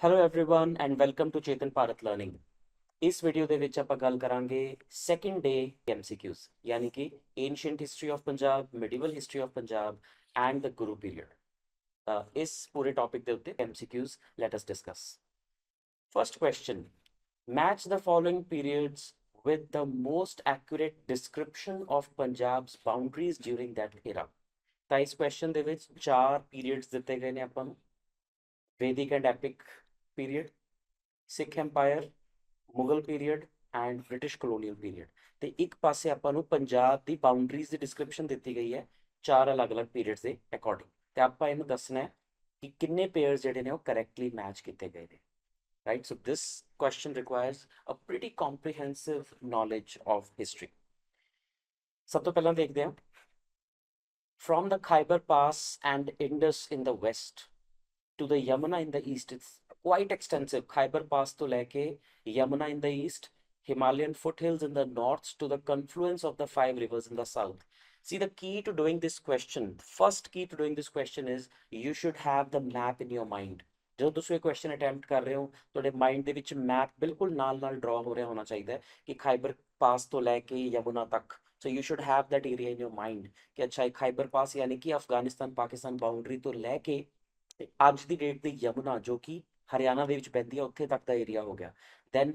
Hello everyone and welcome to Chetan Bharat learning. इस video ਦੇ ਵਿੱਚ ਆਪਾਂ ਗੱਲ ਕਰਾਂਗੇ ਸੈਕੰਡ ਡੇ ਐਮਸੀਕਿਊਜ਼ ਯਾਨੀ ਕਿ ancient history of Punjab, medieval history of Punjab and the Guru period. इस पूरे टॉपिक ਦੇ ਉੱਤੇ MCQs let us discuss. First question, match the following periods with the most accurate description of Punjab's boundaries during that era। ਤਾਂ ਇਸ question ਦੇ ਵਿੱਚ ਚਾਰ periods ਦਿੱਤੇ ਗਏ ਨੇ ਆਪਾਂ ਨੂੰ। ਵੈਦਿਕ and EPIC period, Sikh empire, Mughal period and British colonial period. ਤੇ ਇੱਕ ਪਾਸੇ ਆਪਾਂ ਨੂੰ ਪੰਜਾਬ ਦੀ ਬਾਉਂਡਰੀਜ਼ ਦੀ ਡਿਸਕ੍ਰਿਪਸ਼ਨ ਦਿੱਤੀ ਗਈ ਹੈ ਚਾਰ ਅਲੱਗ-ਅਲੱਗ ਪੀਰੀਅਡਸ ਦੇ ਅਕੋਰਡਿੰਗ, ਤੇ ਆਪਾਂ ਇਹਨੂੰ ਦੱਸਣਾ ਹੈ ਕਿ ਕਿੰਨੇ ਪੇਅਰਸ ਜਿਹੜੇ ਨੇ ਉਹ ਕਰੈਕਟਲੀ ਮੈਚ ਕੀਤੇ ਗਏ ਨੇ। Right, so this question requires a pretty comprehensive knowledge of history। ਸਭ ਤੋਂ ਪਹਿਲਾਂ ਦੇਖਦੇ ਹਾਂ, from the Khyber Pass and Indus in the west to the Yamuna in the east, it's quite extensive। Khyber Pass to leke Yamuna in the east, Himalayan foothills in the north to the confluence of the five rivers in the south। See, the key to doing this question, first key to doing this question is you should have the map in your mind। ਜਦੋਂ ਤੁਸੀਂ ਇਹ question attempt ਕਰ ਰਹੇ ਹੋ ਤੁਹਾਡੇ mind ਦੇ ਵਿੱਚ map ਬਿਲਕੁਲ ਨਾਲ-ਨਾਲ ਡਰਾ ਹੋ ਰਿਹਾ ਹੋਣਾ ਚਾਹੀਦਾ ਹੈ ਕਿ ਖਾਈਬਰ ਪਾਸ ਤੋਂ ਲੈ ਕੇ ਯਮੁਨਾ ਤੱਕ। So you should have that area in your mind ਕਿ ਅੱਛਾ ਇਹ ਖਾਈਬਰ ਪਾਸ ਯਾਨੀ ਕਿ ਅਫਗਾਨਿਸਤਾਨ ਪਾਕਿਸਤਾਨ ਬਾਉਂਡਰੀ ਤੋਂ ਲੈ ਕੇ ਅੱਜ ਦੀ ਡੇਟ ਦੀ ਯਮੁਨਾ ਜੋ ਕਿ ਹਰਿਆਣਾ ਦੇ ਵਿੱਚ ਪੈਂਦੀ ਹੈ ਉੱਥੇ ਤੱਕ ਦਾ ਏਰੀਆ ਹੋ ਗਿਆ। Then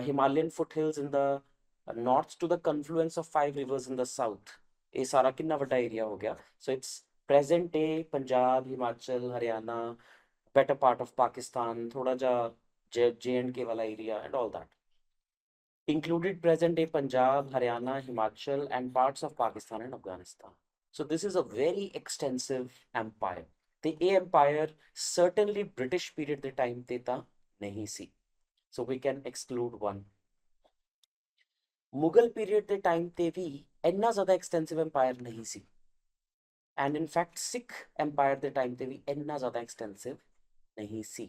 Himalayan foothills in the north to the confluence of five rivers in the south। ਇਹ ਸਾਰਾ ਕਿੰਨਾ ਵੱਡਾ ਏਰੀਆ ਹੋ ਗਿਆ। So it's present day Punjab, Himachal, Haryana, better part of Pakistan, थोड़ा जा J&K वाला area and all that included present day Punjab, Haryana, Himachal and parts of Pakistan and Afghanistan। So this is a very extensive empire। The empire certainly British period the time ਤੇ ਤਾਂ ਨਹੀਂ ਸੀ। So we can exclude one। Mughal period ਦੇ time ਤੇ ਵੀ ਇੰਨਾ ਜ਼ਿਆਦਾ extensive empire ਨਹੀਂ ਸੀ। And in fact Sikh empire ਦੇ time ਤੇ ਵੀ ਇੰਨਾ ਜ਼ਿਆਦਾ extensive नहीं सी।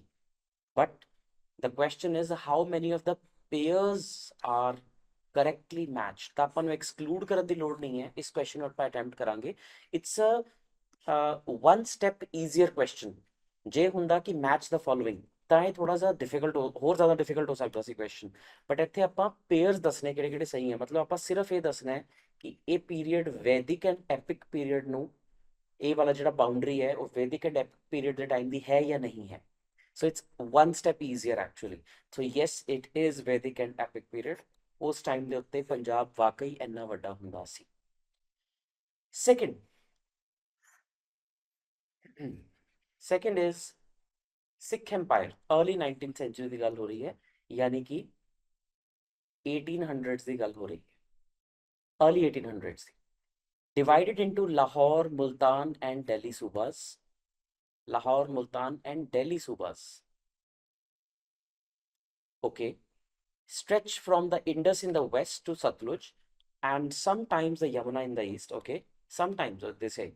But the question is how many of the pairs are correctly matched। ਤਾਂ ਆਪਾਂ ਨੂੰ ਐਕਸਕਲੂਡ ਕਰਨ ਦੀ ਲੋੜ ਨਹੀਂ ਹੈ, ਇਸ ਕੁਐਸਚਨ ਨੂੰ ਆਪਾਂ ਅਟੈਂਪਟ ਕਰਾਂਗੇ। It's a one step easier question। ਜੇ ਹੁੰਦਾ ਕਿ ਮੈਚ ਦਾ ਫੋਲੋਇੰਗ ਤਾਂ ਇਹ ਥੋੜਾ ਜਿਹਾ ਡਿਫਿਕਲਟ ਹੋਰ ਜ਼ਿਆਦਾ ਡਿਫਿਕਲਟ ਹੋ ਸਕਦਾ ਸੀ ਕੁਐਸਚਨ। ਬਟ ਇੱਥੇ ਆਪਾਂ ਪੇਅਰਸ ਦੱਸਣੇ ਕਿਹੜੇ ਕਿਹੜੇ ਸਹੀ ਹੈ, ਮਤਲਬ ਆਪਾਂ ਸਿਰਫ ਇਹ ਦੱਸਣਾ ਹੈ ਕਿ ਇਹ ਪੀਰੀਅਡ ਵੈਦਿਕ ਐਂਡ ਐਪਿਕ ਪੀਰੀਅਡ ਨੂੰ ਇਹ ਵਾਲਾ ਜਿਹੜਾ ਬਾਉਂਡਰੀ ਹੈ ਉਹ ਵੈਦਿਕ ਐਂਡ ਐਪਿਕ ਪੀਰੀਅਡ ਦੇ ਟਾਈਮ ਦੀ ਹੈ ਜਾਂ ਨਹੀਂ ਹੈ। So it's one step easier actually। So yes, it is Vedic and epic period। ਉਸ ਟਾਈਮ ਦੇ ਉੱਤੇ ਪੰਜਾਬ ਵਾਕਈ ਇੰਨਾ ਵੱਡਾ ਹੁੰਦਾ ਸੀ। second is Sikh empire। early 19th century ਦੀ ਗੱਲ ਹੋ ਰਹੀ ਹੈ, ਯਾਨੀ ਕਿ 1800s ਦੀ ਗੱਲ ਹੋ ਰਹੀ ਹੈ, early 1800s the. divided into Lahore, Multan and Delhi subas। Lahore, Multan and Delhi subas, okay, stretch from the Indus in the west to Satluj and sometimes the Yamuna in the east, okay, sometimes they say,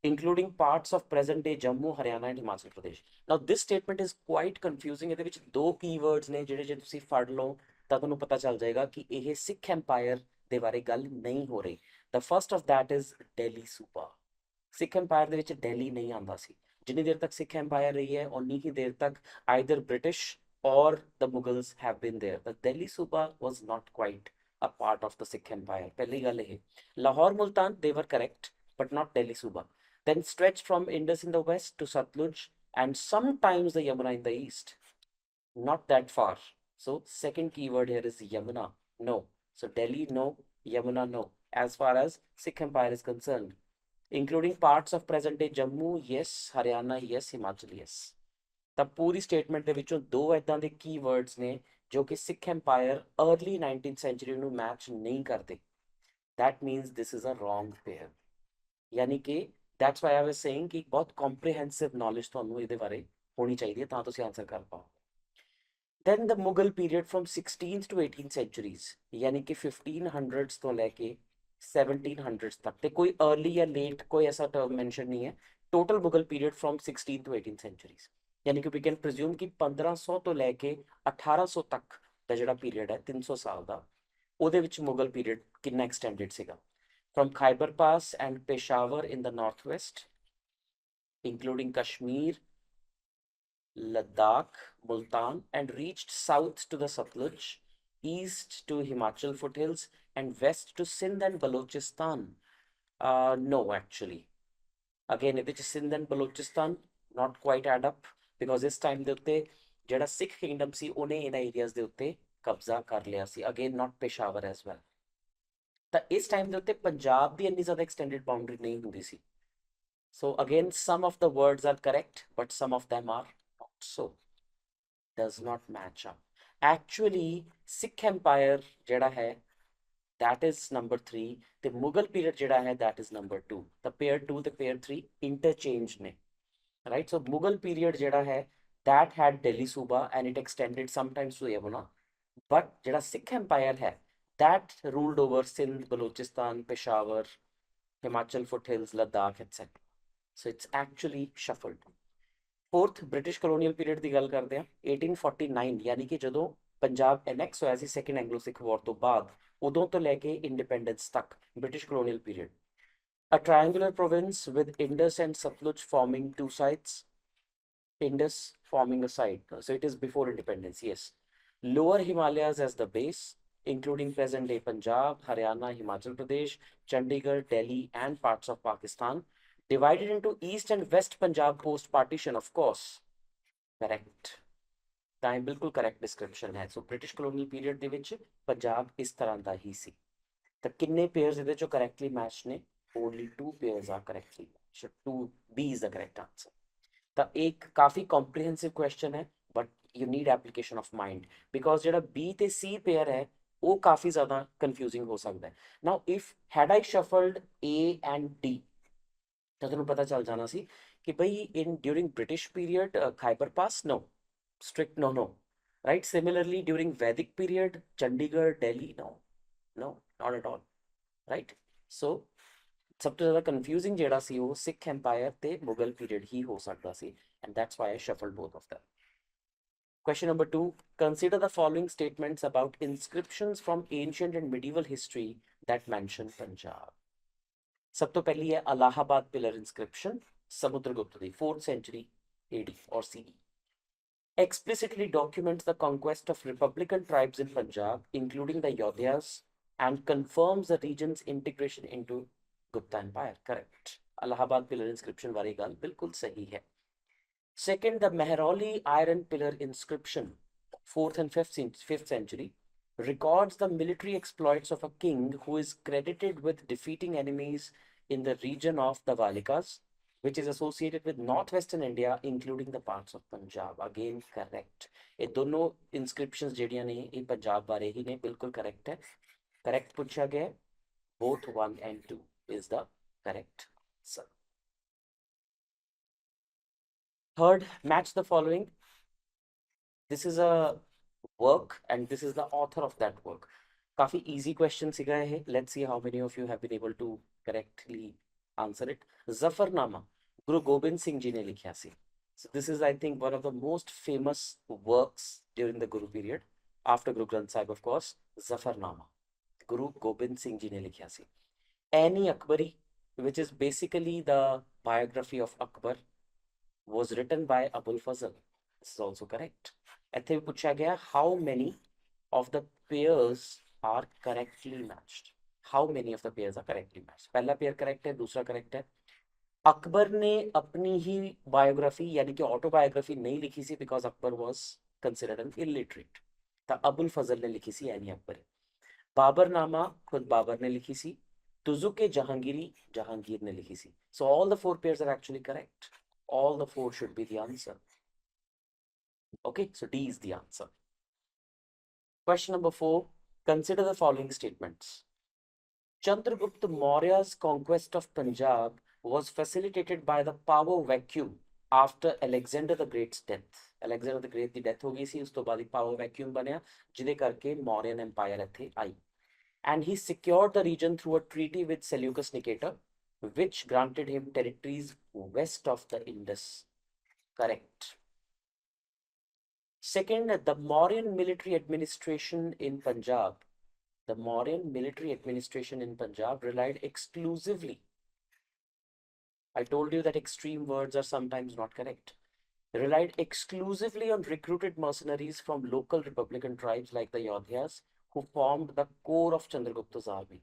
including parts of present day Jammu, Haryana and Himachal Pradesh। Now this statement is quite confusing। ਇਹਦੇ ਵਿੱਚ ਦੋ keywords ਨੇ ਜਿਹੜੇ ਜੇ ਤੁਸੀਂ ਫੜ ਲਓ ਤਾਂ ਤੁਹਾਨੂੰ ਪਤਾ ਚੱਲ ਜਾਏਗਾ ਕਿ ਇਹ ਸਿੱਖ empire ਦੇ ਬਾਰੇ ਗੱਲ ਨਹੀਂ ਹੋ ਰਹੀ। The first of that is Delhi Suba। Sikh empire ਦੇ ਵਿੱਚ ਦਿੱਲੀ ਨਹੀਂ ਆਉਂਦਾ ਸੀ। ਜਿੰਨੀ ਦੇਰ ਤੱਕ ਸਿੱਖ empire ਰਹੀ ਹੈ ਉਨੀ ਹੀ ਦੇਰ ਤੱਕ either British or the Mughals have been there। The Delhi Suba was not quite a part of the Sikh empire। ਪਹਿਲੀ ਗੱਲ ਇਹ, Lahore, Multan they were correct but not Delhi Suba। Then stretched from Indus in the west to Satluj and sometimes the Yamuna in the east, not that far। So second keyword here is Yamuna, no। So Delhi no, Yamuna no as far as Sikh empire is concerned। including parts of present day Jammu yes, Haryana yes, Himachal yes। ਤਾਂ ਪੂਰੀ statement ਦੇ ਵਿੱਚੋਂ ਦੋ ਇਦਾਂ ਦੇ keywords ਨੇ ਜੋ ਕਿ ਸਿੱਖ empire early 19th century ਨੂੰ ਮੈਚ ਨਹੀਂ ਕਰਦੇ। that means this is a wrong pair। ਯਾਨੀ ਕਿ that's why I was saying ਕਿ ਬਹੁਤ comprehensive knowledge ਤੁਹਾਨੂੰ ਇਹਦੇ ਬਾਰੇ ਹੋਣੀ ਚਾਹੀਦੀ ਹੈ ਤਾਂ ਤੁਸੀਂ ਆਨਸਰ ਕਰ ਪਾਓ। then the Mughal period from 16th to 18th centuries यानी कि 1500s तो लेके 1700s तक, ते कोई early या late कोई ऐसा term mention नहीं है। total Mughal period from 16th to 18th centuries यानी कि we can presume कि 1500 ਤੋਂ ਲੈ ਕੇ 1800 ਤੱਕ ਦਾ ਜਿਹੜਾ ਪੀਰੀਅਡ ਹੈ 300 ਸਾਲ ਦਾ, ਉਹਦੇ ਵਿੱਚ ਮੁਗਲ ਪੀਰੀਅਡ ਕਿੰਨਾ ਐਕਸਟੈਂਡਡ ਸੀਗਾ। from Khyber Pass and Peshawar in the northwest including Kashmir Ladakh, Multan, and reached south to the Satluj, east to Himachal foothills, and west to Sindh and Balochistan. No, actually. Again, ਇਹਦੇ ਚ Sindh and Balochistan not quite add up because ਇਸ time ਦੇ ਉੱਤੇ ਜਿਹੜਾ ਸਿੱਖ Kingdom ਸੀ ਉਹਨੇ ਇਹਨਾਂ areas ਦੇ ਉੱਤੇ ਕਬਜ਼ਾ ਕਰ ਲਿਆ ਸੀ ਅਗੇਨ ਨਾਟ ਪੇਸ਼ਾਵਰ ਐਜ਼ ਵੈਲ ਤਾਂ ਇਸ ਟਾਈਮ ਦੇ ਉੱਤੇ ਪੰਜਾਬ ਦੀ ਇੰਨੀ ਜ਼ਿਆਦਾ ਐਕਸਟੈਂਡਡ ਬਾਉਂਡਰੀ ਨਹੀਂ ਹੁੰਦੀ ਸੀ so again some of the words are correct but some of them are not so does not match up actually Sikh empire ਜਿਹੜਾ ਹੈ that is number 3 the Mughal period ਜਿਹੜਾ ਹੈ that is number 2 the pair 2 the pair 3 interchanged ਨੇ right so Mughal period ਜਿਹੜਾ ਹੈ that had Delhi Suba and it extended sometimes to Yamuna but ਜਿਹੜਾ Sikh empire ਹੈ that ruled over Sindh Balochistan Peshawar Himachal foothills Ladakh etc so it's actually shuffled fourth British colonial period ਦੀ ਗੱਲ ਕਰਦੇ ਹਾਂ 1849 ਯਾਨੀ ਕਿ ਜਦੋਂ ਪੰਜਾਬ ਐਨੈਕਸ ਹੋਇਆ ਸੀ second Anglo ਸਿੱਖ ਵਾਰ ਤੋਂ ਬਾਅਦ ਉਦੋਂ ਤੋਂ ਲੈ ਕੇ ਇੰਡੀਪੈਂਡੈਂਸ ਤੱਕ British colonial period a triangular province with Indus and Satluj forming two sides Indus forming a side so it is before independence yes lower Himalayas as the base including present day Punjab Haryana Himachal Pradesh Chandigarh Delhi and parts of Pakistan divided into east and west Punjab post partition of course correct ਤਾਂ ਇਹ ਬਿਲਕੁਲ correct description ਹੈ ਸੋ British colonial period ਦੇ ਵਿੱਚ ਪੰਜਾਬ ਇਸ ਤਰ੍ਹਾਂ ਦਾ ਹੀ ਸੀ ਤਾਂ ਕਿੰਨੇ ਪੇਅਰਸ ਇਹਦੇ ਚੋਂ ਕਰੈਕਟਲੀ ਮੈਚ ਨੇ only 2 pairs are correctly match 2 B is the correct answer ਤਾਂ ਇੱਕ ਕਾਫੀ ਕੰਪਰੀਹੈਂਸਿਵ ਕੁਐਸਚਨ ਹੈ but you need application of mind because ਜਿਹੜਾ ਬੀ ਤੇ ਸੀ ਪੇਅਰ ਹੈ ਉਹ ਕਾਫੀ ਜ਼ਿਆਦਾ ਕਨਫਿਊਜ਼ਿੰਗ ਹੋ ਸਕਦਾ ਹੈ now if had I shuffled A and D ਤਾਂ ਤੁਹਾਨੂੰ ਪਤਾ ਚੱਲ ਜਾਣਾ ਸੀ ਕਿ ਬਈ in during British period Khyber pass no strict no right similarly during Vedic period Chandigarh Delhi no not at all right so ਸਭ ਤੋਂ ਜ਼ਿਆਦਾ confusing ਜਿਹੜਾ ਸੀ ਉਹ Sikh empire ਤੇ Mughal period ਹੀ ਹੋ ਸਕਦਾ ਸੀ and that's why I shuffled both of them question number 2 consider the following statements about inscriptions from ancient and medieval history that mention Punjab ਸਭ ਤੋਂ ਪਹਿਲੀ ਹੈ Allahabad pillar inscription Samudragupta the 4th century AD or CE explicitly documents the conquest of republican tribes in Punjab, including the Yodhyas, and confirms the region's integration into Gupta Empire. Correct. Allahabad pillar inscription वाली गाल बिल्कुल सही है. Second, the Mehrauli iron pillar inscription, 4th and 5th century, records the military exploits of a king who is credited with defeating enemies in the region of the Valikas, which is associated with northwestern India, including the parts of Punjab. Again, correct. ये दोनों inscriptions ਜਿਹੜੀਆਂ ਨੇ ਇਹ ਪੰਜਾਬ ਬਾਰੇ ਹੀ ਨੇ ਬਿਲਕੁਲ correct ਹੈ. Correct ਪੁੱਛਿਆ ਗਿਆ ਹੈ. Both 1 and 2 is the correct answer. Third, match the following. This is a work and this is the author of that work. काफी easy question सीखा है. Let's see how many of you have been able to correctly answer it. Zafarnama, Guru Gobind Singh ji ने लिखा सी. So this is, I think, one of the most famous works during the Guru period, after Guru Granth Sahib, of course. Zafarnama, Guru Gobind Singh ji ने लिखा सी. Ani Akbari, which is basically the biography of Akbar, was written by Abul Fazl. This is also correct. ਇੱਥੇ ਵੀ ਪੁੱਛਿਆ ਗਿਆ how many of the pairs are correctly matched. How many of the pairs are correctly matched? पहला pair correct है, दूसरा correct है. अकबर ने अपनी ही biography यानी कि ऑटोबायोग्राफी नहीं लिखी सी because Akbar was considered an illiterate. तो अबुल फजल ने लिखी सी यानी अकबर. बाबरनामा खुद बाबर ने लिखी सी. तुजुक जहांगीरी जहांगीर ने लिखी सी. So all the 4 pairs are actually correct. All the 4 should be the answer. Okay, so D is the answer. Question number 4. Consider the following statements. Chandragupta Maurya's conquest of Punjab was facilitated by the power vacuum after Alexander the Great's death. Alexander the Great the death ਹੋ ਗਈ ਸੀ ਉਸ ਤੋਂ ਬਾਅਦ ਇੱਕ power vacuum ਬਣਿਆ ਜਿਹਦੇ ਕਰਕੇ Mauryan Empire ਇੱਥੇ ਆਈ. And he secured the region through a treaty with Seleucus Nicator, which granted him territories west of the Indus. Correct. Second, the Mauryan military administration in Punjab. The Mauryan military administration in Punjab relied exclusively. I told you that extreme words are sometimes not correct. relied exclusively on recruited mercenaries from local Republican tribes like the Yodhyas, who formed the core of Chandragupta's army.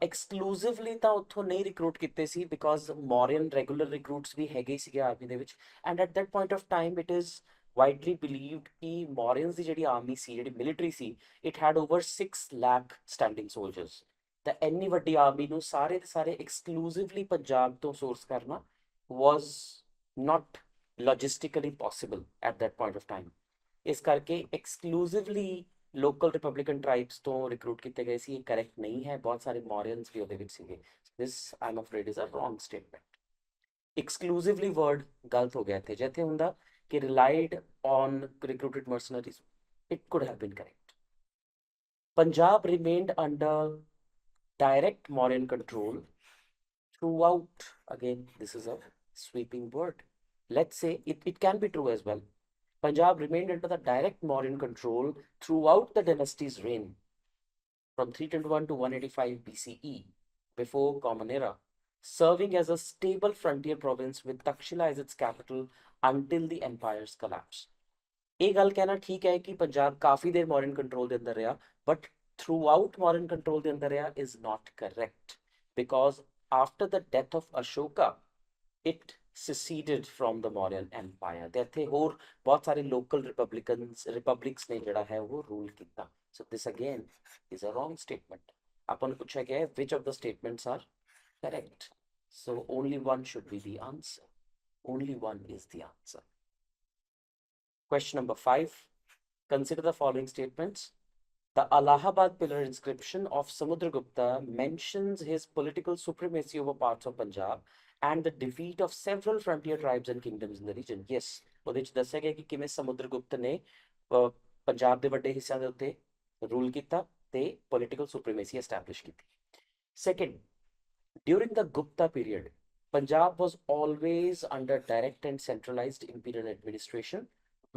Exclusively ਤਾਂ ਉੱਥੋਂ ਨਹੀਂ recruit ਕੀਤੇ ਸੀ because Mauryan regular recruits ਵੀ ਹੈਗੇ ਸੀਗੇ army ਦੇ ਵਿੱਚ, and at that point of time it is widely believed ਕਿ Mauryans ਦੀ ਜਿਹੜੀ ਆਰਮੀ ਸੀ, ਜਿਹੜੀ military C, it had over 6 lakh standing soldiers. ਤਾਂ ਇੰਨੀ ਵੱਡੀ ਆਰਮੀ ਨੂੰ ਸਾਰੇ ਦੇ ਸਾਰੇ exclusively ਪੰਜਾਬ ਤੋਂ source ਕਰਨਾ was not logistically possible at that point of time. ਇਸ ਕਰਕੇ exclusively ਲੋਕਲ ਰਿਪਬਲਿਕਨ ਟ੍ਰਾਈਬਸ ਤੋਂ ਰਿਕਰੂਟ ਕੀਤੇ ਗਏ ਸੀ, ਇਹ ਕਰੈਕਟ ਨਹੀਂ ਹੈ, ਬਹੁਤ ਸਾਰੇ ਮੌਰੀਅਨਸ ਵੀ ਉਹਦੇ ਵਿੱਚ ਸੀਗੇ। This I am afraid is a wrong statement. Exclusively word ਗਲਤ ਹੋ ਗਿਆ ਇੱਥੇ, ਜਿੱਥੇ ਹੁੰਦਾ ਕਿ relied on recruited mercenaries, it could have been correct. Punjab remained under direct Mauryan control throughout. Again, this is a sweeping word. Let's say it can be true as well. Punjab remained under the direct Mauryan control throughout the dynasty's reign, from 321 to 185 BCE, before Common Era, serving as a stable frontier province with Takshila as its capital until the empire's collapse. ਇਹ ਗੱਲ ਕਹਿਣਾ ਠੀਕ ਹੈ ਕਿ ਪੰਜਾਬ ਕਾਫੀ ਦੇਰ ਮੌਰਨ control ਦੇ ਅੰਦਰ ਰਿਹਾ, ਬਟ throughout ਮੌਰਨ ਕੰਟਰੋਲ ਦੇ ਅੰਦਰ ਰਿਹਾ is not correct, because after the death of Ashoka, it seceded from the Mauryan Empire. ਤੇ ਇੱਥੇ ਹੋਰ ਬਹੁਤ ਸਾਰੇ local republics ਨੇ ਜਿਹੜਾ ਹੈ ਉਹ rule ਕੀਤਾ. So this again is a wrong statement. ਆਪਾਂ ਨੂੰ ਪੁੱਛਿਆ ਗਿਆ ਹੈ which of the statements are correct. So only one should be the answer. Only one is the answer. Question number 5. Consider the following statements. The Allahabad pillar inscription of Samudragupta mentions his political supremacy over parts of Punjab and the defeat of several frontier tribes and kingdoms in the region. Yes, ਉਹਦੇ ਚ ਦੱਸਿਆ ਗਿਆ ਕਿ ਕਿਵੇਂ ਸਮੁਦਰਗੁਪਤ ਨੇ ਪੰਜਾਬ ਦੇ ਵੱਡੇ ਹਿੱਸਿਆਂ ਦੇ ਉੱਤੇ ਰੂਲ ਕੀਤਾ ਤੇ ਪੋਲੀਟੀਕਲ ਸੁਪਰੀਮੇਸੀ ਐਸਟੈਬਲਿਸ਼ ਕੀਤੀ। Second, during the Gupta period, Punjab was always under direct and centralized imperial administration,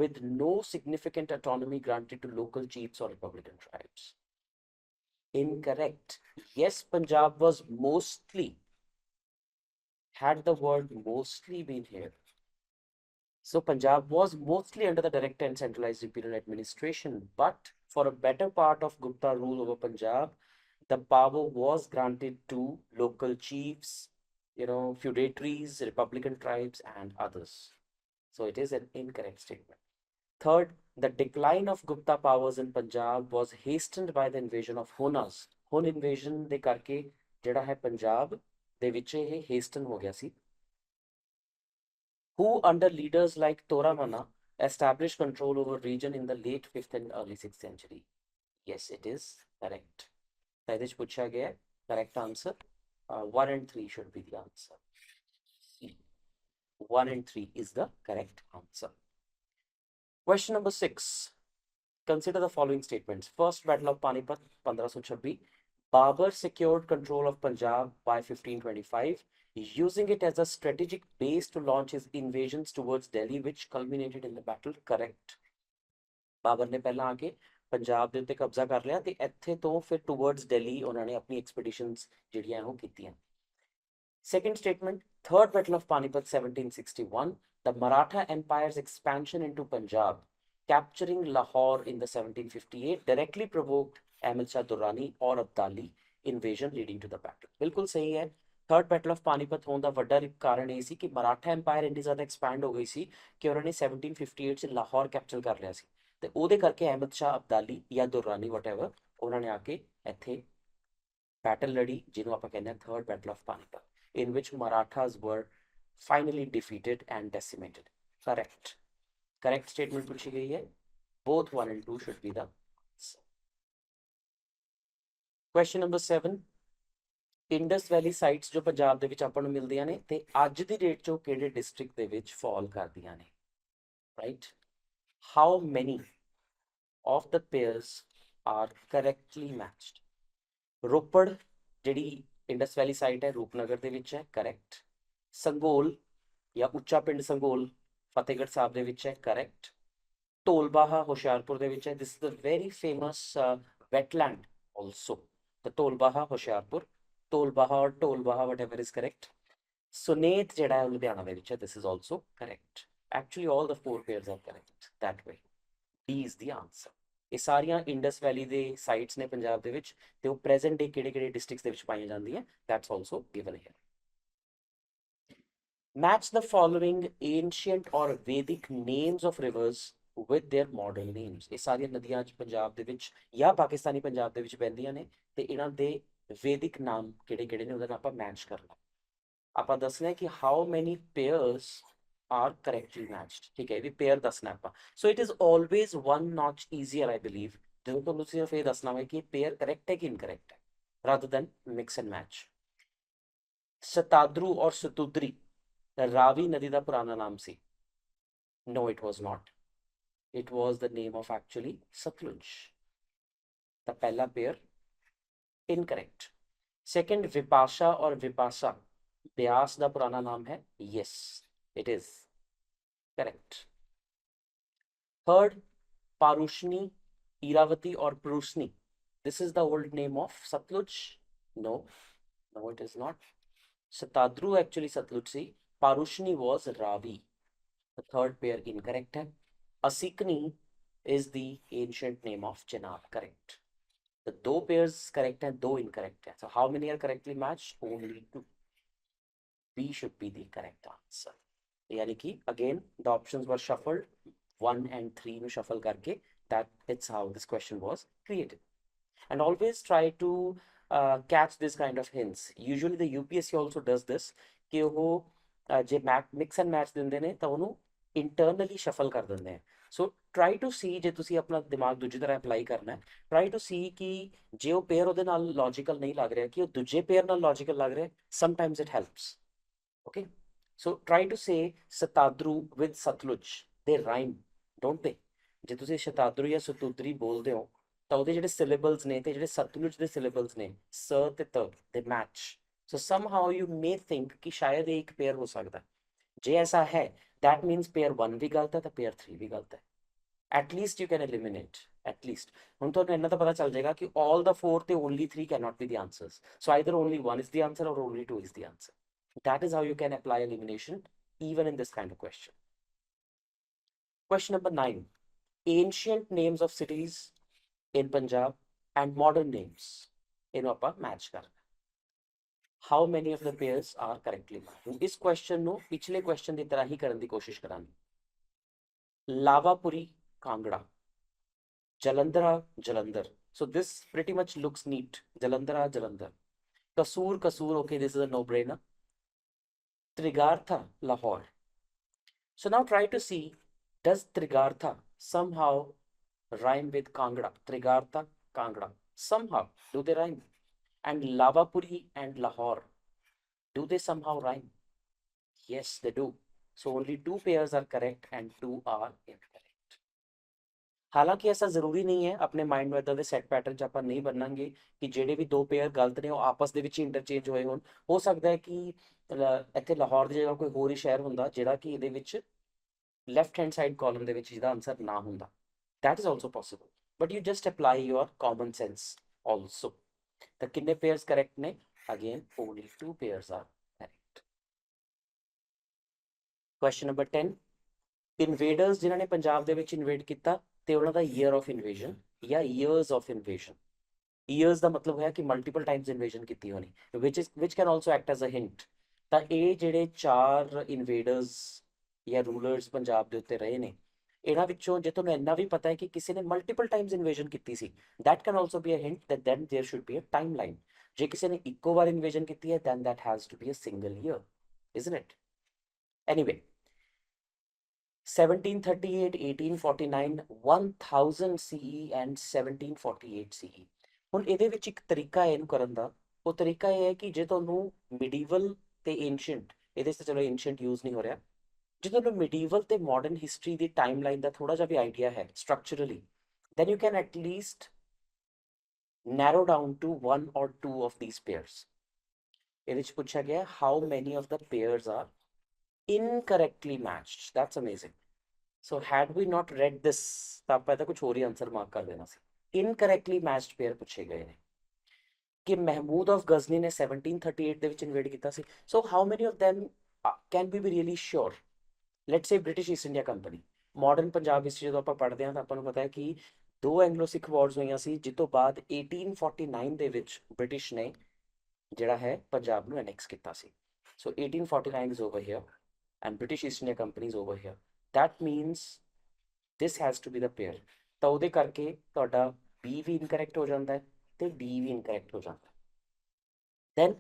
with no significant autonomy granted to local chiefs or Republican tribes. Incorrect. Yes, Punjab was mostly, had the word mostly been here. So Punjab was mostly under the direct and centralized imperial administration, but for a better part of Gupta rule over Punjab, the power was granted to local chiefs, feudatories, Republican tribes, and others. So it is an incorrect statement. Third, the decline of Gupta powers in Punjab was hastened by the invasion of Hunas. Hun invasion ਦੇ ਕਰਕੇ ਜਿਹੜਾ ਹੈ ਪੰਜਾਬ ਦੇ ਵਿੱਚ ਇਹ hasten ਹੋ ਗਿਆ ਸੀ, who under leaders like Toramana established control over region in the late 5th and early 6th century. Yes, it is correct. ਇਹਦੇ ਵਿੱਚ ਪੁੱਛਿਆ ਗਿਆ ਹੈ, correct answer 1 and 3 should be the answer. 1 and 3 is the correct answer. Question number 6. Consider the following statements. First Battle of Panipat, 1526. Babur secured control of Punjab by 1525, using it as a strategic base to launch his invasions towards Delhi, which culminated in the battle. Correct. Babur ਨੇ ਪਹਿਲਾਂ ਆ ਕੇ ਪੰਜਾਬ ਦੇ ਉੱਤੇ ਕਬਜ਼ਾ ਕਰ ਲਿਆ ਤੇ ਇੱਥੇ ਤੋਂ ਫਿਰ ਟੁਵਰਡਸ ਦਿੱਲੀ ਉਹਨਾਂ ਨੇ ਆਪਣੀ ਐਕਸਪੀਡੀਸ਼ਨਸ ਜਿਹੜੀਆਂ ਉਹ ਕੀਤੀਆਂ। Second statement, Third Battle of Panipat 1761, the Maratha Empire's expansion into Punjab, capturing Lahore in the 1758, directly provoked Ahmed Shah Durrani or Abdali invasion leading to the battle. बिल्कुल सही है। थर्ड बैटल ऑफ पानीपत होने का ਵੱਡਾ ਕਾਰਨ ਇਹ ਸੀ ਕਿ Maratha empire ਇੰਨੀ ਜ਼ਿਆਦਾ ਐਕਸਪੈਂਡ ਹੋ ਗਈ ਸੀ ਕਿ ਉਹਨਾਂ ਨੇ 1758 ਚ ਲਾਹੌਰ ਕੈਪਚਰ ਕਰ ਲਿਆ ਸੀ ਤੇ ਉਹਦੇ ਕਰਕੇ ਅਹਿਮਦ ਸ਼ਾਹ ਅਬਦਾਲੀ ਜਾਂ ਦੁਰਾਨੀ ਵਟਐਵਰ ਉਹਨਾਂ ਨੇ ਆ ਕੇ ਇੱਥੇ ਬੈਟਲ ਲੜੀ ਜਿਹਨੂੰ ਆਪਾਂ ਕਹਿੰਦੇ ਹਾਂ third battle of Panipat, in which Marathas were finally defeated and decimated. Correct. Correct statement पूछी गई है. Both 1 and 2 should be the answer. Question number 7. Indus Valley sites ਜੋ ਪੰਜਾਬ ਦੇ ਵਿੱਚ ਆਪਾਂ ਨੂੰ ਮਿਲਦੀਆਂ ਨੇ ਤੇ ਅੱਜ ਦੀ ਡੇਟ 'ਚ ਕਿਹੜੇ ਡਿਸਟ੍ਰਿਕਟ ਦੇ ਵਿੱਚ ਫਾਲ ਕਰਦੀਆਂ ਨੇ, right? How many of the pairs are correctly matched? Ropar ਜਿਹੜੀ ਇੰਡਸ ਵੈਲੀ ਸਾਈਟ ਹੈ ਰੂਪਨਗਰ ਦੇ ਵਿੱਚ ਹੈ, ਕਰੈਕਟ। ਸੰਗੋਲ ਜਾਂ ਉੱਚਾ ਪਿੰਡ ਸੰਗੋਲ ਫਤਿਹਗੜ੍ਹ ਸਾਹਿਬ ਦੇ ਵਿੱਚ ਹੈ, ਕਰੈਕਟ। ਢੋਲਬਾਹਾ ਹੁਸ਼ਿਆਰਪੁਰ ਦੇ ਵਿੱਚ ਹੈ, this is a very famous wetland also, the Dholbaha Hoshiarpur, Dholbaha or Dholbaha whatever is correct. सुनेत ਜਿਹੜਾ ਹੈ ਉਹ ਲੁਧਿਆਣਾ ਦੇ ਵਿੱਚ ਹੈ, this is also correct. Actually all the four pairs are correct that way. D is the answer. ਇਹ ਸਾਰੀਆਂ ਇੰਡਸ ਵੈਲੀ ਦੇ ਸਾਈਟਸ ਨੇ ਪੰਜਾਬ ਦੇ ਵਿੱਚ, ਤੇ ਉਹ ਪ੍ਰੈਜ਼ੈਂਟ ਡੇ ਕਿਹੜੇ-ਕਿਹੜੇ ਡਿਸਟ੍ਰਿਕਟਸ ਦੇ ਵਿੱਚ ਪਾਈਆਂ ਜਾਂਦੀਆਂ, that's also given here. Match the following ancient or Vedic names of rivers with their modern names. ਇਹ ਸਾਰੀਆਂ ਨਦੀਆਂ ਅੱਜ ਪੰਜਾਬ ਦੇ ਵਿੱਚ ਜਾਂ ਪਾਕਿਸਤਾਨੀ ਪੰਜਾਬ ਦੇ ਵਿੱਚ ਪੈਂਦੀਆਂ ਨੇ, ਤੇ ਇਹਨਾਂ ਦੇ ਵੈਦਿਕ ਨਾਮ ਕਿਹੜੇ-ਕਿਹੜੇ ਨੇ ਉਹਦਾ ਨਾਲ ਆਪਾਂ ਮੈਚ ਕਰਨਾ। ਆਪਾਂ ਦੱਸਣਾ ਹੈ ਕਿ how many pairs are correctly matched, ਠੀਕ ਹੈ, ਇਹ ਵੀ ਪੇਅਰ ਦੱਸਣਾ ਆਪਾਂ। So it is always one notch easier I believe, ਜਦੋਂ ਤੁਹਾਨੂੰ ਸਿਰਫ ਇਹ ਦੱਸਣਾ ਹੋਵੇ ਕਿ ਪੇਅਰ ਕਰੈਕਟ ਹੈ ਕਿ ਇਨਕਰੈਕਟ ਹੈ, rather than mix and match. ਸਤਾਦਰੂ ਔਰ ਸਤੁਦਰੀ ਰਾਵੀ ਨਦੀ ਦਾ ਪੁਰਾਣਾ ਨਾਮ ਸੀ। No, it was not. It was the name of actually Satluj. The पहला pair incorrect. Second, Vipasha और Vipasa ब्यास दा पुराना नाम है। Yes, it is correct. Third, Parushni, Iravati और Prusni. This is the old name of Satluj. No, no, it is not. Satadru actually Satluj si. Parushni was Ravi. The third pair incorrect है. Asikni is the ancient name of Chenab. Correct. The दो pairs correct हैं, दो incorrect हैं. So how many are correctly matched? Only two. B should be the correct answer. यानी कि again the options were shuffled, 1 and 3 में shuffle करके, that's how this question was created. And always try to catch this kind of hints. Usually the UPSC also does this कि वो जे mix and match ਦਿੰਦੇ ਨੇ ਤਾਂ ਉਹਨੂੰ internally shuffle ਕਰ ਦਿੰਦੇ हैं. So try to see ਜੇ ਤੁਸੀਂ ਆਪਣਾ ਦਿਮਾਗ ਦੂਜੀ ਤਰ੍ਹਾਂ ਅਪਲਾਈ ਕਰਨਾ ਹੈ, try to see ਕਿ ਜੇ ਉਹ ਪੇਅਰ ਉਹਦੇ ਨਾਲ ਲੌਜੀਕਲ ਨਹੀਂ ਲੱਗ ਰਿਹਾ ਕਿ ਉਹ ਦੂਜੇ ਪੇਅਰ ਨਾਲ ਲੌਜੀਕਲ ਲੱਗ ਰਿਹਾ, sometimes it helps. Okay, so try to say Satadru with Satluj, they rhyme, don't they? ਜੇ ਤੁਸੀਂ ਸ਼ਤਾਦਰੂ ਜਾਂ ਸਤੁਦਰੀ ਬੋਲਦੇ ਹੋ ਤਾਂ ਉਹਦੇ ਜਿਹੜੇ syllables ਨੇ ਤੇ ਜਿਹੜੇ ਸਤਲੁਜ ਦੇ syllables ਨੇ ਸ ਤੇ ਤ, they match. So somehow you may think ਕਿ ਸ਼ਾਇਦ ਇਹ ਇੱਕ ਪੇਅਰ ਹੋ ਸਕਦਾ। ਜੇ ਐਸਾ ਹੈ that means pair 1 ਵੀ ਗਲਤ ਹੈ ਤਾਂ pair 3 ਵੀ ਗਲਤ ਹੈ। At least you can eliminate, at least ਹੁਣ ਤੁਹਾਨੂੰ ਇੰਨਾ ਤਾਂ ਪਤਾ ਚੱਲ ਜਾਏਗਾ ਕਿ all the 4 ਤੇ only 3 cannot be the answers. So either only 1 is the answer or only 2 is the answer. That is how you can apply elimination even in this kind of question. Question number 9. Ancient names of cities in Punjab and modern names. इन्हें ਆਪਾਂ match करना। How many of the pairs are correctly matched? इस question ਨੂੰ पिछले question ਦੀ ਤਰ੍ਹਾਂ ਹੀ ਕਰਨ ਦੀ ਕੋਸ਼ਿਸ਼ ਕਰਾਂਗੇ। Lavapuri, Kangra. Jalandhara, Jalandhar. So this pretty much looks neat. Jalandhara, Jalandhar. Kasur, Kasur. Okay, this is a no-brainer. Trigartha, Lahore. So now try to see, does Trigartha somehow rhyme with Kangra? Trigartha, Kangra. Somehow, do they rhyme? And Lavapuri and Lahore, do they somehow rhyme? Yes, they do. So only 2 pairs are correct and 2 are incorrect. ਹਾਲਾਂਕਿ ਐਸਾ ਜ਼ਰੂਰੀ ਨਹੀਂ ਹੈ, ਆਪਣੇ mind ਨੂੰ ਇਦਾਂ ਦੇ set pattern 'ਚ ਆਪਾਂ ਨਹੀਂ ਬਣਾਂਗੇ ਕਿ ਜਿਹੜੇ ਵੀ 2 ਪੇਅਰ ਗਲਤ ਨੇ ਉਹ ਆਪਸ ਦੇ ਵਿੱਚ ਹੀ ਇੰਟਰਚੇਂਜ ਹੋਏ ਹੋਣ। ਹੋ ਸਕਦਾ ਹੈ ਕਿ ਇੱਥੇ ਲਾਹੌਰ ਦੀ ਜਗ੍ਹਾ ਕੋਈ ਹੋਰ ਹੀ ਸ਼ਹਿਰ ਹੁੰਦਾ ਜਿਹੜਾ ਕਿ ਇਹਦੇ ਵਿੱਚ ਲੈਫਟ ਹੈਂਡ ਸਾਈਡ ਕਾਲਮ ਦੇ ਵਿੱਚ ਜਿਹਦਾ ਆਨਸਰ ਨਾ ਹੁੰਦਾ। That is also possible, but you just apply your common sense also. ਤਾਂ ਕਿੰਨੇ pairs correct ਨੇ? Again, only 2 pairs are correct. Question number 10. Invaders ਜਿਨ੍ਹਾਂ ਨੇ ਪੰਜਾਬ ਦੇ ਵਿੱਚ ਇਨਵੇਡ ਕੀਤਾ ਤੇ ਉਹਨਾਂ ਦਾ year of invasion ਜਾਂ years of invasion. Years ਦਾ ਮਤਲਬ ਹੈ ਕਿ multiple times invasion ਕੀਤੀ ਹੋਣੀ, which can also act as a hint. ਤਾਂ ਇਹ ਜਿਹੜੇ 4 invaders ਜਾਂ rulers ਪੰਜਾਬ ਦੇ ਉੱਤੇ ਰਹੇ ਨੇ, ਇਹਨਾਂ ਵਿੱਚੋਂ ਜੇ ਤੁਹਾਨੂੰ ਇੰਨਾ ਵੀ ਪਤਾ ਹੈ ਕਿ ਕਿਸੇ ਨੇ ਮਲਟੀਪਲ ਟਾਈਮਸ ਇਨਵੇਜਨ ਕੀਤੀ ਸੀ, that can also be a hint that then there should be a timeline. ਜੇ ਕਿਸੇ ਨੇ ਇੱਕੋ ਵਾਰ ਇਨਵੇਜਨ ਕੀਤੀ ਹੈ, then that has to be a single year, isn't it? Anyway, 1738, 1849, 1000 CE and 1748 CE. ਹੁਣ ਇਹਦੇ ਵਿੱਚ ਇੱਕ ਤਰੀਕਾ ਹੈ ਇਹਨੂੰ ਕਰਨ ਦਾ। ਉਹ ਤਰੀਕਾ ਇਹ ਹੈ ਕਿ ਜੇ ਤੁਹਾਨੂੰ ਮਿਡੀਵਲ ਤੇ ਏਂਸ਼ੀਅੰਟ, ਇਹਦੇ 'ਚ ਚਲੋ ਏਂਸ਼ੀਅੰਟ ਯੂਜ਼ ਨਹੀਂ ਹੋ ਰਿਹਾ, ਜੇ ਤੁਹਾਨੂੰ ਮਿਡੀਵਲ ਤੇ ਮਾਡਰਨ ਹਿਸਟਰੀ ਦੀ ਟਾਈਮਲਾਈਨ ਦਾ ਥੋੜਾ ਜਿਹਾ ਵੀ ਆਈਡੀਆ ਹੈ ਸਟਰਕਚਰਲੀ, then you can at least narrow down to 1 or 2 of these pairs. ਇਹਦੇ 'ਚ ਪੁੱਛਿਆ ਗਿਆ how many of the pairs are incorrectly matched. That's amazing. So had we not read this, ਤਾਂ ਆਪਾਂ ਇਹਦਾ ਕੁਝ ਹੋਰ ਹੀ ਆਨਸਰ ਮਾਰਕ ਕਰ ਦੇਣਾ ਸੀ। Incorrectly matched pair ਪੁੱਛੇ ਗਏ ਨੇ। ਕਿ ਮਹਿਮੂਦ ਆਫ ਗਜ਼ਨੀ ਨੇ 1738 ਦੇ ਵਿੱਚ ਇਨਵੇਡ ਕੀਤਾ ਸੀ। So how many of them can we really sure? Let's say British East India company. Modern Punjab history ਜਦੋਂ ਆਪਾਂ ਪੜ੍ਹਦੇ ਹਾਂ ਤਾਂ ਆਪਾਂ ਨੂੰ ਪਤਾ ਹੈ ਕਿ ਦੋ ਐਂਗਲੋ ਸਿੱਖ ਵਾਰਸ ਹੋਈਆਂ ਸੀ, ਜਿਸ ਤੋਂ ਬਾਅਦ 1849 ਦੇ ਵਿੱਚ ਬ੍ਰਿਟਿਸ਼ ਨੇ ਜਿਹੜਾ ਹੈ ਪੰਜਾਬ ਨੂੰ ਐਨੈਕਸ ਕੀਤਾ ਸੀ। ਸੋ 1849 is over here and British East India Company is over here. That means this has to be the pair। ਤਾਂ ਉਹਦੇ ਕਰਕੇ ਤੁਹਾਡਾ B ਵੀ ਇਨਕਰੈਕਟ ਹੋ ਜਾਂਦਾ ਹੈ ਤੇ D ਵੀ ਇਨਕਰੈਕਟ ਹੋ ਜਾਂਦਾ ਹੈ। Then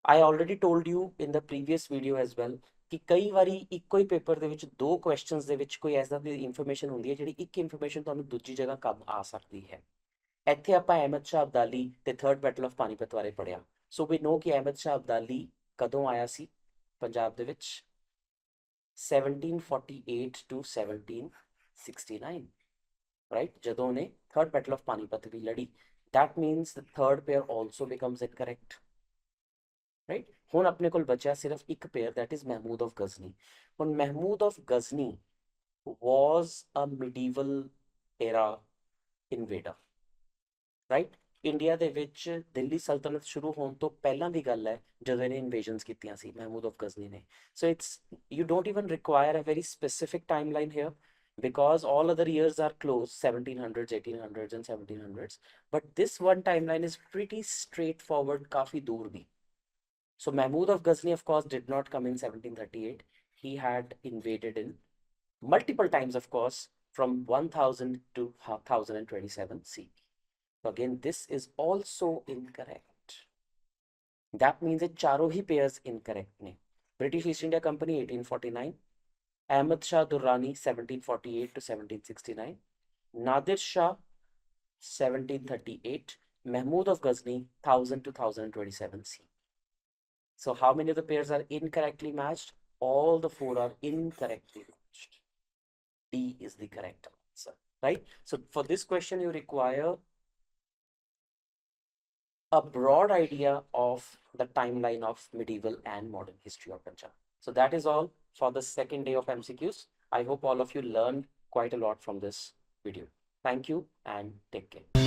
I already told you in the previous video as well ਕਿ ਕਈ ਵਾਰੀ ਇੱਕੋ ਹੀ ਪੇਪਰ ਦੇ ਵਿੱਚ ਦੋ ਕੁਐਸਚਨਸ ਦੇ ਵਿੱਚ ਕੋਈ ਐਸਾ ਦੀ ਇਨਫੋਰਮੇਸ਼ਨ ਹੁੰਦੀ ਹੈ ਜਿਹੜੀ ਇੱਕ ਇਨਫੋਰਮੇਸ਼ਨ ਤੁਹਾਨੂੰ ਦੂਜੀ ਜਗ੍ਹਾ ਕੰਮ ਆ ਸਕਦੀ ਹੈ। ਇੱਥੇ ਆਪਾਂ ਅਹਿਮਦ ਸ਼ਾਹ ਅਬਦਾਲੀ ਤੇ ਥਰਡ ਬੈਟਲ ਆਫ ਪਾਨੀਪਤ ਬਾਰੇ ਪੜ੍ਹਿਆ। ਸੋ ਵੀ ਨੋ ਕਿ ਅਹਿਮਦ ਸ਼ਾਹ ਅਬਦਾਲੀ ਕਦੋਂ ਆਇਆ ਸੀ ਪੰਜਾਬ ਦੇ ਵਿੱਚ? 1748 to 1769, right? ਜਦੋਂ ਉਹਨੇ ਥਰਡ ਬੈਟਲ ਆਫ ਪਾਨੀਪਤ ਵੀ ਲੜੀ। that means the third pair also becomes incorrect, right? ਹੁਣ ਆਪਣੇ ਕੋਲ ਬਚਿਆ ਸਿਰਫ ਇੱਕ pair, that is Mahmud of Ghazni. ਹੁਣ Mahmud of Ghazni was a medieval era invader, right? India ਦੇ ਵਿੱਚ ਦਿੱਲੀ ਸਲਤਨਤ ਸ਼ੁਰੂ ਹੋਣ ਤੋਂ ਪਹਿਲਾਂ ਦੀ ਗੱਲ ਹੈ ਜਦੋਂ ਇਹਨੇ ਇਨਵੇਜਨਸ ਕੀਤੀਆਂ ਸੀ ਮਹਿਮੂਦ ਆਫ ਗਜ਼ਨੀ ਨੇ। So it's you don't even require a very specific timeline here because all other years are close, 1700s, 1800s and 1700s, but this one timeline is pretty straightforward, काफी दूर भी। So Mahmud of Ghazni of course did not come in 1738, he had invaded in multiple times of course from 1000 to 1027 CE। so again this is also incorrect, that means it चारों ही pairs incorrect ने। British East India Company 1849, Ahmad Shah Durrani 1748 to 1769, Nadir Shah 1738, Mahmud of Ghazni 1000 to 1027 C। So how many of the pairs are incorrectly matched? All the four are incorrectly matched. D is the correct answer, right? So for this question you require a broad idea of the timeline of medieval and modern history of Punjab. So that is all for the second day of MCQs. I hope all of you learned quite a lot from this video. Thank you and take care.